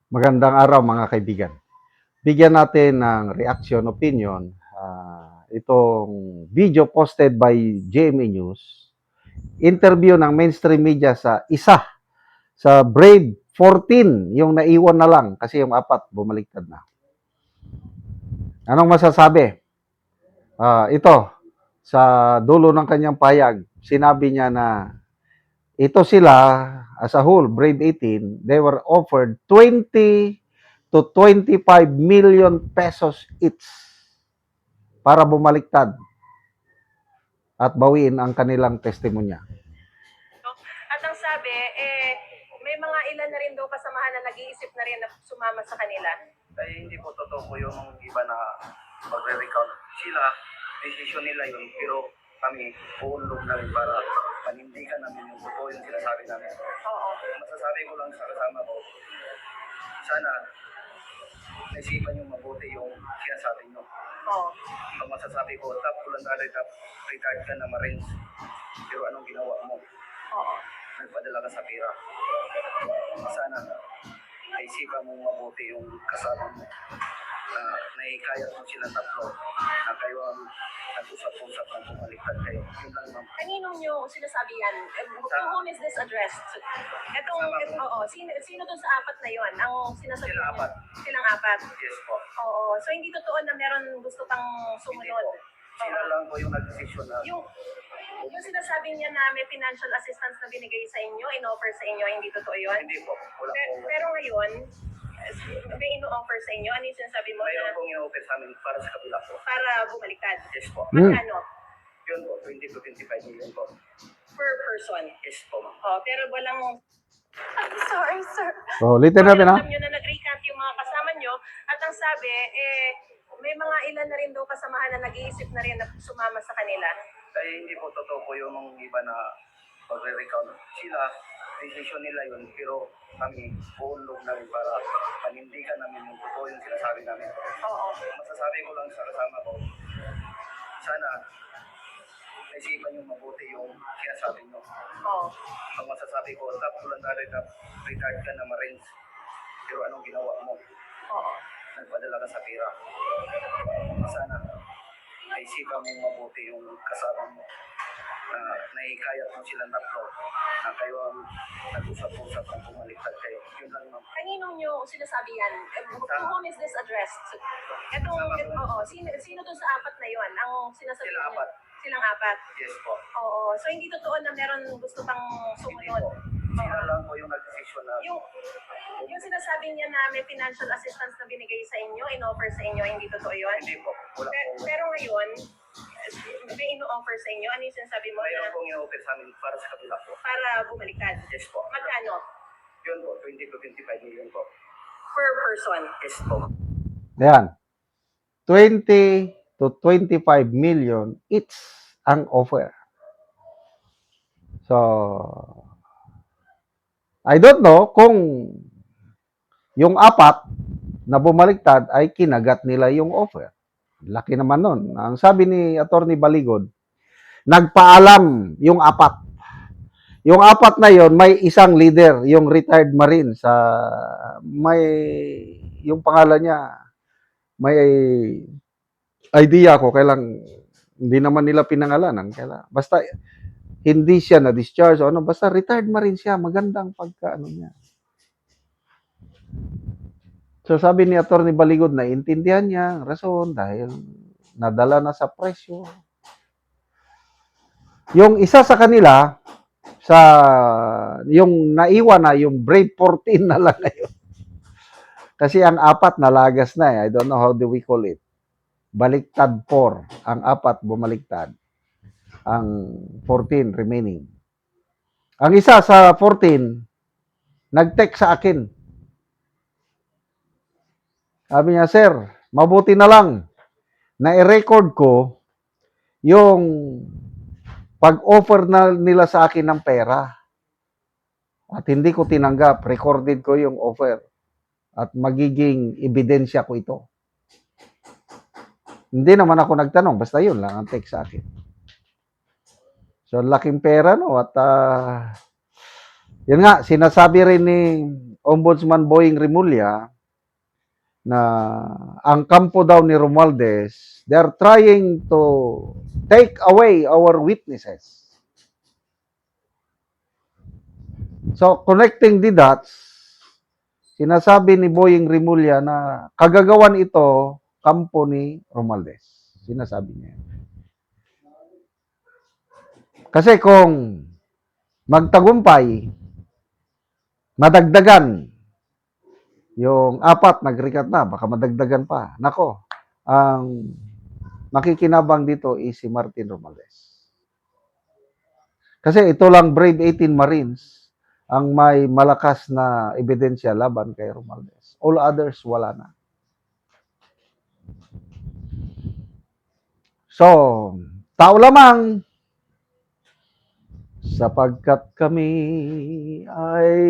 Magandang araw mga kaibigan. Bigyan natin ng reaction opinion itong video posted by GMA News, interview ng mainstream media sa isa sa Brave 14, yung naiwan na lang kasi yung apat bumaliktad na. Anong masasabi? Ito, sa dulo ng kanyang payag, sinabi niya na ito sila as a whole, Brave 18, they were offered 20 to 25 million pesos each para bumaliktad at bawiin ang kanilang testimonya. At ang sabi, may mga ilan na rin daw kasamahan na nag-iisip na rin na sumama sa kanila. Ay hindi po totoo po yung iba na magre-recount. Sila, decision nila yun, pero kami, buunlog namin para panindigan namin yung totoo yung sinasabi namin. Oo. Masasabi ko lang sa kasama ko, sana naisipan yung mabuti yung sinasabi nyo. Oo. Ang masasabi ko, top voluntary, top retired ka na Marines, pero anong ginawa mo? Oo. Nagpadala ka sa pira. Sana naisipan mong mabuti yung kasama mo na naikayat mo silang tatlo na kayo ang nag-usap-usap ng bumaliktad kayo. Yun lang, ma'am. Kaninong nyo sinasabi yan? To whom is this addressed? Sino dun sa apat na yon ang sinasabi Sila apat. Silang apat? Yes po. Oo. So hindi totoo na meron gusto pang Hindi sumunod? po. Sila lang po yung nag-decision na Yung sinasabi niya na may financial assistance na binigay sa inyo, in-offer sa inyo, hindi totoo yun? hindi po. Wala po. Pero ngayon, may in-offer sa inyo, ano yung sinasabi mo? Mayroon pong in-offer sa amin para sa kabila po. Para bumaliktad? Yes po. Magkano? Yun po, 20 to 25 million po. Per person? Yes po, ma'am. Oh, pero walang... I'm sorry, sir. So, ulitin natin ha. Alam nyo na nag-recant yung mga kasama nyo at ang sabi, may mga ilan na rin daw kasamahan na nag-iisip na rin na sumama sa kanila. Ay hindi po totoo po yung iba na magre-recount. Sila, decision nila yun, pero kami, buunlog namin para panindigan namin yung totoo yung sinasabi namin. Oo. Masasabi ko lang sa kasama ko, sana naisipan yung mabuti yung sinasabi nyo. Oo. Ang masasabi ko, top voluntary, top retired ka na Marines, pero anong ginawa mo? Oo. Nagpadala ka sa pira. Sana naisipan mong mabuti yung kasama mo na naikayat mo silang tatlo na kayo ang nag-usap-usap ng bumaliktad kayo. Yun lang, ma'am. Kaninong nyo sinasabi yan? To whom is this addressed? Sino dun sa apat na yon ang sinasabi Sila niya? apat. Silang apat? Yes po. Oo. So hindi totoo na meron gusto pang Hindi sumunod? po. Sila lang po yung nag-decision na Yung sinasabi niya na may financial assistance na binigay sa inyo, in-offer sa inyo, hindi totoo yun? hindi po. Wala po. Pero ngayon, may in-offer sa inyo, ano yung sinasabi mo Mayroon na pong in-offer sa amin para sa kabila po. para bumaliktad? Yes po. Magkano? Yun po, 20 to 25 million po. Per person? Yes po. Ayan. 20 to 25 million each ang offer. So, I don't know kung yung apat na bumaliktad ay kinagat nila yung offer. Laki naman nun. Ang sabi ni Attorney Baligod, nagpaalam yung apat. Yung apat na yon may isang leader, yung retired Marine sa may yung pangalan niya may idea ko kailang hindi naman nila pinangalanan basta hindi siya na discharge o ano basta retired Marine siya, magandang pagka ano niya. So sabi ni Attorney Baligod na intindihan niya ang rason dahil nadala na sa presyo. Yung isa sa kanila sa yung naiwan na yung Brave 14 na lang ngayon. Kasi ang apat nalagas na eh. I don't know how do we call it. Baliktad 4. Ang apat bumaliktad. Ang 14 remaining. Ang isa sa 14 nag-text sa akin. Sabi niya, sir, mabuti na lang na i-record ko yung pag-offer na nila sa akin ng pera. At hindi ko tinanggap. Recorded ko yung offer. At magiging ebidensya ko ito. Hindi naman ako nagtanong. Basta yun lang ang text sa akin. So, laking pera, no? At yun nga, sinasabi rin ni Ombudsman Boying Rimulya na ang kampo daw ni Romualdez, they're trying to take away our witnesses. So, connecting the dots, sinasabi ni Boying Rimulya na kagagawan ito kampo ni Romualdez. Sinasabi niya. Kasi kung magtagumpay, madagdagan, yung 4 nagrikat na, baka madagdagan pa. Nako, ang makikinabang dito is si Martin Romualdez. Kasi ito lang Brave 18 Marines ang may malakas na ebidensya laban kay Romualdez. All others, wala na. So, tao lamang, sapagkat kami ay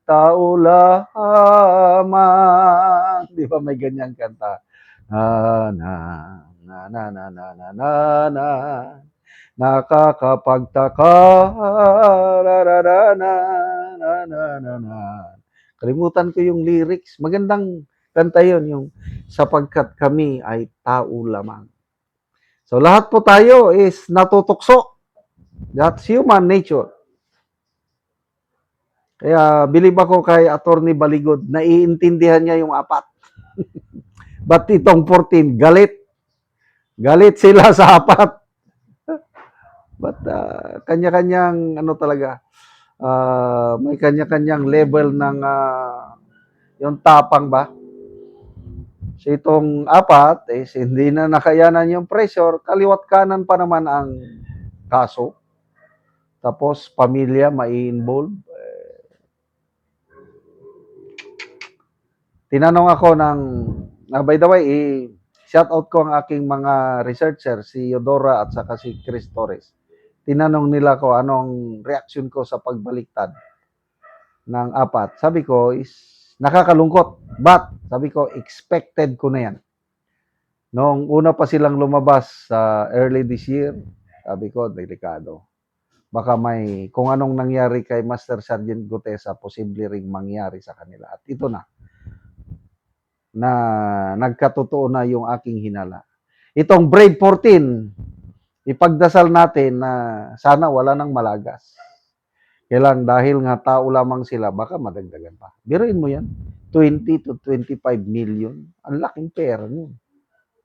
tao lamang. Di ba may ganyang kanta? Na na na na na na na na na nakakapagtaka na na na na na na na na. Kalimutan ko yung lyrics. Magandang kanta yun, yung sapagkat kami ay tao lamang. So lahat po tayo is natutukso. That's human nature. Kaya believe ako kay Attorney Baligod, naiintindihan niya yung 4. But itong 14, galit. Galit sila sa 4. But kanya-kanyang ano talaga, may kanya-kanyang level ng yung tapang ba. So itong 4 is hindi na nakayanan yung pressure, kaliwat kanan pa naman ang kaso. Tapos pamilya mai-involve. Tinanong ako by the way, shout out ko ang aking mga researcher, si Eudora at saka si Chris Torres. Tinanong nila ko anong reaction ko sa pagbaliktad ng 4. Sabi ko is nakakalungkot. But sabi ko expected ko na yan. Noong una pa silang lumabas sa early this year, sabi ko delikado. Baka may kung anong nangyari kay Master Sergeant Gutesa, posible ring mangyari sa kanila. At ito na nagkatotoo na yung aking hinala. Itong Brave 14, ipagdasal natin na sana wala nang malagas. Kailang dahil nga tao lamang sila, baka madagdagan pa. Biruin mo yan, 20 to 25 million. Ang laking pera yun.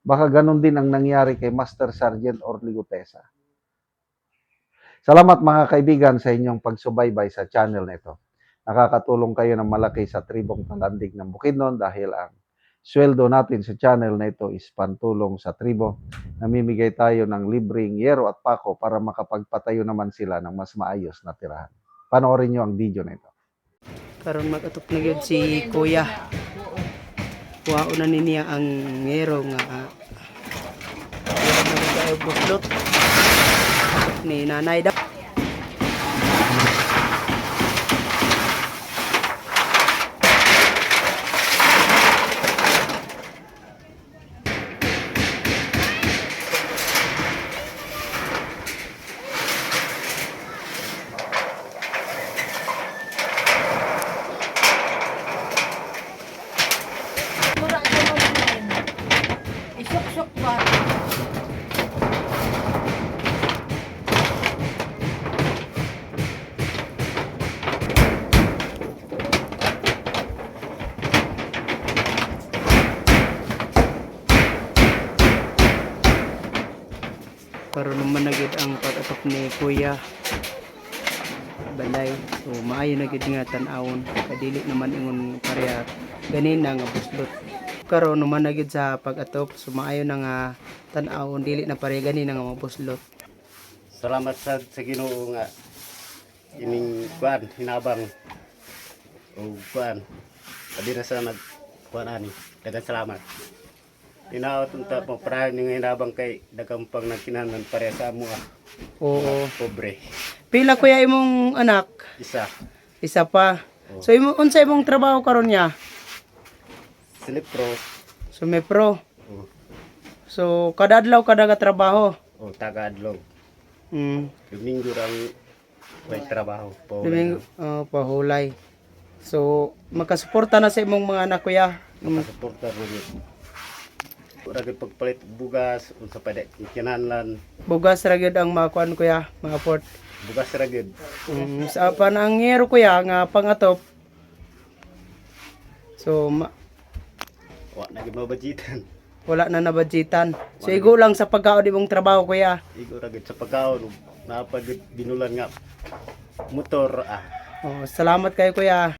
Baka ganun din ang nangyari kay Master Sergeant Orly Gutesa. Salamat mga kaibigan sa inyong pagsubaybay sa channel na ito. Nakakatulong kayo ng malaki sa tribong Talandig ng Bukidnon dahil ang sweldo natin sa channel na ito is pantulong sa tribo. Namimigay tayo ng libreng yero at pako para makapagpatayo naman sila ng mas maayos na tirahan. Panoorin nyo ang video na ito. Karon mag-atok na gyud si Kuya. Kuhaon na niya ang ngero nga buslot ni nanay daw. Isok-sok ba? Karon naman na gyud ang pag-atok ni Kuya. Balay. So maayo na gyud nga tan-awon. Kadili naman ingon pareha ganina nga buslot. Karon naman na gyud sa pag-atok. So maayo na nga tan-awon dili na pareha ganina nga mabuslot. Salamat sa Ginoo nga ining kuan hinabang o kuan padi na sa nagkuan ani daghang salamat. Tinaot unta mo para ning hinabang kay daghang pang nagkinahanglan pareha sa amo Oo. pobre. Pila kuya imong anak? Isa Isa pa. So unsa imong trabaho karon niya? Silip pro So may pro. o So kada adlaw kada ka trabaho. taga adlaw. Mm. Domingo ang may trabaho po. Domingo pahulay. So makasuporta na sa imong mga anak kuya. Makasuporta ro gid. Ura gid pagpalit bugas unsa pa di kinahanglan. Bugas ra gyud ang makuan kuya, mga port. Bugas ra gid. Sa panangero kuya nga pangatop. So Wa na gid mabudgetan. wala na nabudgetan. So igo lang sa pagkaon imong trabaho kuya. Igo ra gid sa pagkaon napagid binulan nga motor Oh, salamat kayo kuya.